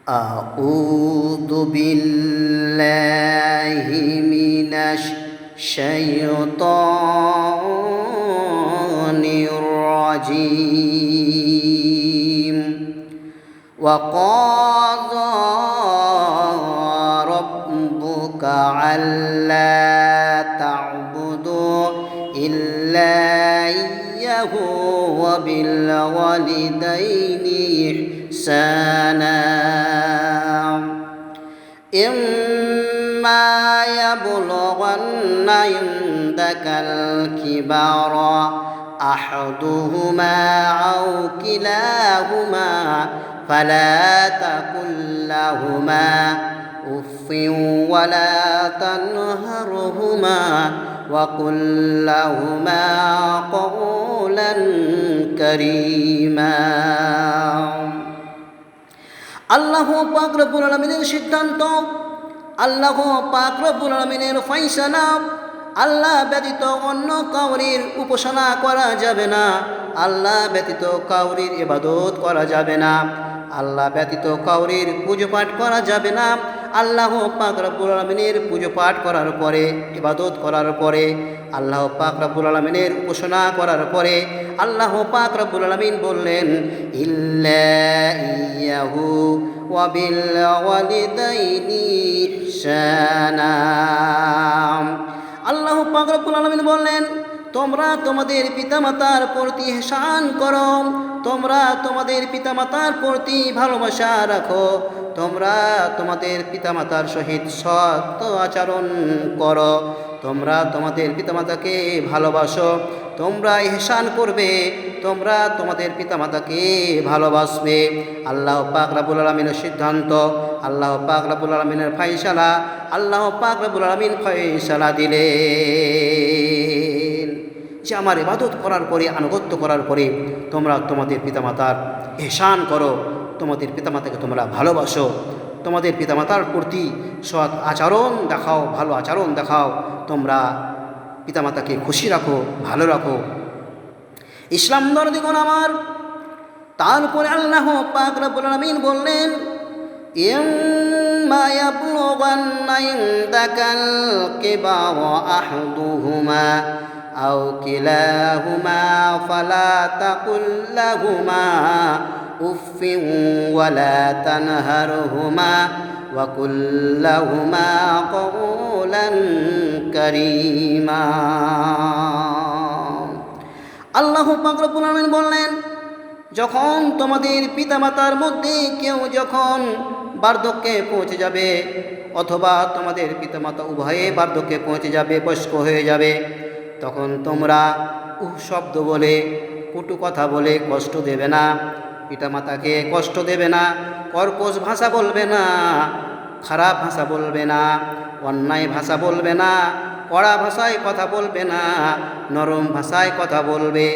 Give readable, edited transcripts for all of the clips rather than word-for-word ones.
أعوذ بالله من الشيطان الرجيم وقضى ربك ألا تعبدوا إلا إياه وبالوالدين إحسانا إما يبلغن عندك الكبر أحدهما أو كلاهما فلا تقل لهما أف ولا تنهرهما وقل لهما قولا كريما আল্লাহ পাক রব্বুল আলামিনের সিদ্ধান্ত, আল্লাহ পাক রব্বুল আলামিনের ফয়সালা, আল্লাহ ব্যতীত অন্য কাউরির উপাসনা করা যাবে না, আল্লাহ ব্যতীত কাউরির ইবাদত করা যাবে না, আল্লাহ ব্যতীত কাউরির পুজো পাঠ করা যাবে না। আল্লাহ পাক রব্বুল আলামিনের পুজো পাঠ করার পরে, ইবাদত করার পরে, আল্লাহ পাক রব্বুল আলামিনের উপাসনা করার পরে আল্লাহ পাক রব্বুল আলামিন বললেন ইল্লা ইয়াহু ওয়া বিল ওয়ালিদাইনি ইহসানা। আল্লাহ পাক রব্বুল আলামিন বললেন তোমরা তোমাদের পিতামাতার প্রতি ইহসান করো, তোমরা তোমাদের পিতামাতার প্রতি ভালোবাসা রাখো, তোমরা তোমাদের পিতামাতার সহিত সৎ আচরণ করো, তোমরা তোমাদের পিতামাতাকে ভালোবাসো, তোমরা ইহসান করবে, তোমরা তোমাদের পিতামাতাকে ভালোবাসবে। আল্লাহ পাক রব্বুল আলামিনের সিদ্ধান্ত, আল্লাহ পাক রব্বুল আলামিনের ফয়সালা, আল্লাহ পাক রব্বুল আলামিন ফয়সালা দিলেন যে আমার ইবাদত করার পরে, আনুগত্য করার পরে তোমরা তোমাদের পিতামাতার ইহসান করো, তোমাদের পিতামাতাকে তোমরা ভালোবাসো, তোমাদের পিতামাতার প্রতি সৎ আচরণ দেখাও, ভালো আচরণ দেখাও, তোমরা পিতামাতাকে খুশি রাখো, ভালো রাখো। ইসলাম দরদিগণ আমার, তারপরে আল্লাহ পাক রব্বুল আলামিন বললেন ইম্মা ইয়াবলুগান্না ইনদাকাল কিবারা আহদুহুমা আও কিলাহুমা ফালা তাকুল লাহুমা উফিন ওয়ালা তানহারহুমা ওয়াকুল লাহুমা কওলান কারীমা। আল্লাহ পাক রব্বুল আলামিন বললেন যখন তোমাদের পিতামাতার মধ্যে কেউ যখন বার্ধক্যে পৌঁছে যাবে, অথবা তোমাদের পিতামাতা উভয়ে বার্ধক্যে পৌঁছে যাবে, বয়স্ক হয়ে যাবে, তখন তোমরা শব্দ বলে, কটু কথা বলে কষ্ট দেবে না, পিতামাতাকে কষ্ট দেবে না, কর্কশ ভাষা বলবে না, খারাপ ভাষা বলবে না, অন্যায় ভাষা বলবে না, কড়া ভাষায় কথা বলবে না, নরম ভাষায় কথা বলবে।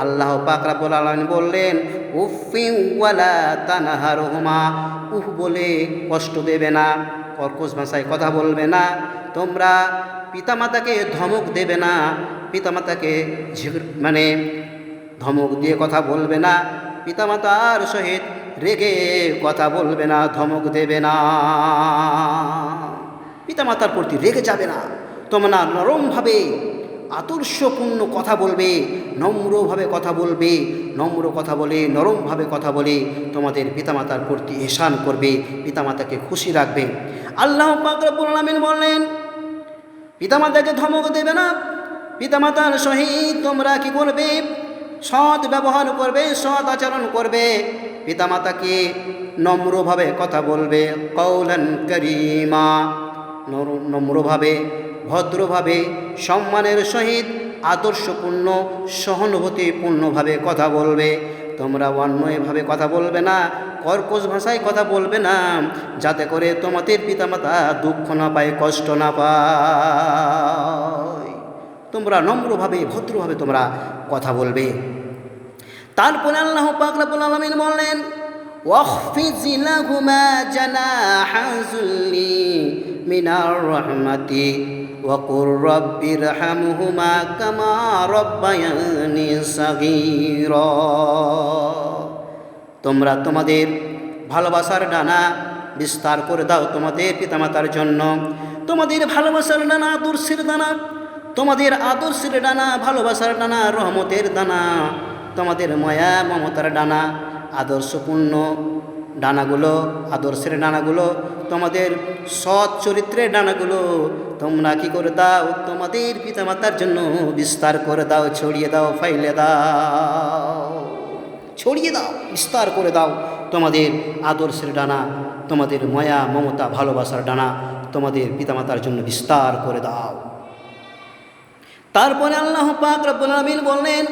আল্লাহ পাক রব্বুল আলামিন বললেন উফিন ওয়ালা তানহারহুমা, উফ বলে কষ্ট দেবে না, কর্কশ ভাষায় কথা বলবে না, তোমরা পিতামাতাকে ধমক দেবে না, পিতামাতাকে ধমক দিয়ে কথা বলবে না, পিতামাতার সহিত রেগে কথা বলবে না, ধমক দেবে না, পিতামাতার প্রতি রেগে যাবে না, তোমরা নরমভাবে আদর্শপূর্ণ কথা বলবে, নম্রভাবে কথা বলবে, নম্র কথা বলে, নরমভাবে কথা বলে তোমাদের পিতামাতার প্রতি ইহসান করবে, পিতামাতাকে খুশি রাখবে। আল্লাহ পাক রব্বুল আলামিন বললেন পিতামাতাকে ধমক দেবে না, পিতামাতার সহিত তোমরা কি করবে, সৎ ব্যবহার করবে, সৎ আচরণ করবে, পিতামাতাকে নম্রভাবে কথা বলবে, কওলান কারীমা, নম্রভাবে, ভদ্রভাবে, সম্মানের সহিত, আদর্শপূর্ণ, সহানুভূতিপূর্ণভাবে কথা বলবে। তোমরা অন্যায়ভাবে কথা বলবে না, কর্কশ ভাষায় কথা বলবে না, যাতে করে তোমাদের পিতামাতা দুঃখ না পায়, কষ্ট না পায়। তোমরা নম্রভাবে, ভদ্রভাবে তোমরা কথা বলবে। তারপরে আল্লাহ পাক রব্বুল আলামিন বললেন ওয়াখফিজ লাহুমা জানাহা যুল্লি মিনার রাহমাতি ওয়া কুর রাব্বিরহামহুমা কামা রাব্বায়ানি সাগীরা। তোমরা তোমাদের ভালোবাসার ডানা বিস্তার করে দাও তোমাদের পিতামাতার জন্য। তোমাদের ভালোবাসার ডানা, আদর্শের দানা, তোমাদের আদর্শের ডানা, ভালোবাসার ডানা, রহমতের দানা, তোমাদের মায়া মমতার ডানা, আদর্শপূর্ণ ডানাগুলো, আদর্শের ডানাগুলো, তোমাদের সৎ চরিত্রের ডানাগুলো তোমরা কী করে দাও? তোমাদের পিতামাতার জন্য বিস্তার করে দাও, ছড়িয়ে দাও, ফাইলে দাও, ছড়িয়ে দাও, বিস্তার করে দাও তোমাদের আদর্শের ডানা, তোমাদের মায়া মমতা ভালোবাসার ডানা তোমাদের পিতামাতার জন্য বিস্তার করে দাও। তারপরে আল্লাহ পাক রব্বুল আলামিন বললেন,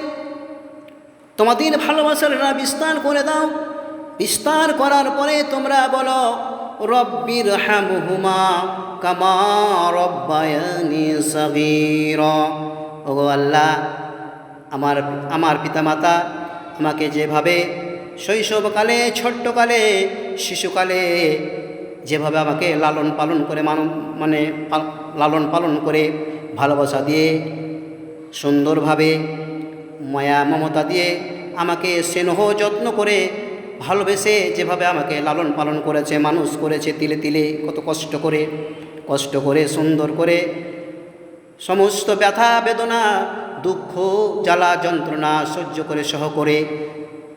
তোমাদের ভালোবাসার ডানা বিস্তার করে দাও। বিস্তার করার পরে তোমরা বলো, রব্বির হামহুমা কামা রব্বায়ানি সগীরা। ওগো আল্লাহ, আমার পিতামাতা আমাকে যেভাবে শৈশবকালে, ছোট্টকালে, শিশুকালে যেভাবে আমাকে লালন পালন করে লালন পালন করে ভালোবাসা দিয়ে, সুন্দরভাবে মায়া মমতা দিয়ে আমাকে স্নেহ যত্ন করে ভালোবেসে যেভাবে আমাকে লালন পালন করেছে, মানুষ করেছে তিলে তিলে, কত কষ্ট করে সুন্দর করে সমস্ত ব্যথা বেদনা দুঃখ জ্বালা যন্ত্রণা সহ্য করে সহ করে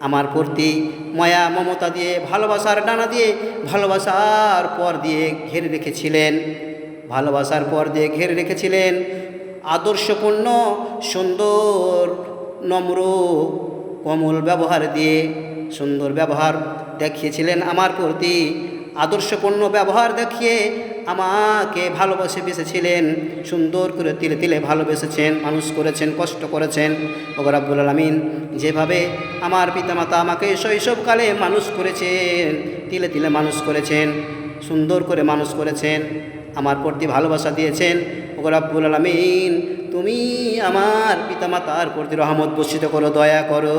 আমার প্রতি মায়া মমতা দিয়ে, ভালোবাসার ডানা দিয়ে, ভালোবাসার পর দিয়ে ঘিরে রেখেছিলেন, ভালোবাসার পর দিয়ে ঘিরে রেখেছিলেন, আদর্শপূর্ণ সুন্দর নম্র কোমল ব্যবহার দিয়ে, সুন্দর ব্যবহার দেখিয়েছিলেন আমার প্রতি, আদর্শপূর্ণ ব্যবহার দেখিয়ে আমাকে ভালোবেসে বেসেছিলেন, সুন্দর করে তিলে তিলে ভালোবেসেছেন, মানুষ করেছেন, কষ্ট করেছেন। ওগো রব্বুল আলামিন, যেভাবে আমার পিতামাতা আমাকে শৈশবকালে মানুষ করেছেন, তিলে তিলে মানুষ করেছেন, সুন্দর করে মানুষ করেছেন, আমার প্রতি ভালোবাসা দিয়েছেন, ওগো রব্বুল আলামিন তুমি আমার পিতামাতার প্রতি রহমত বর্ষিত করো, দয়া করো।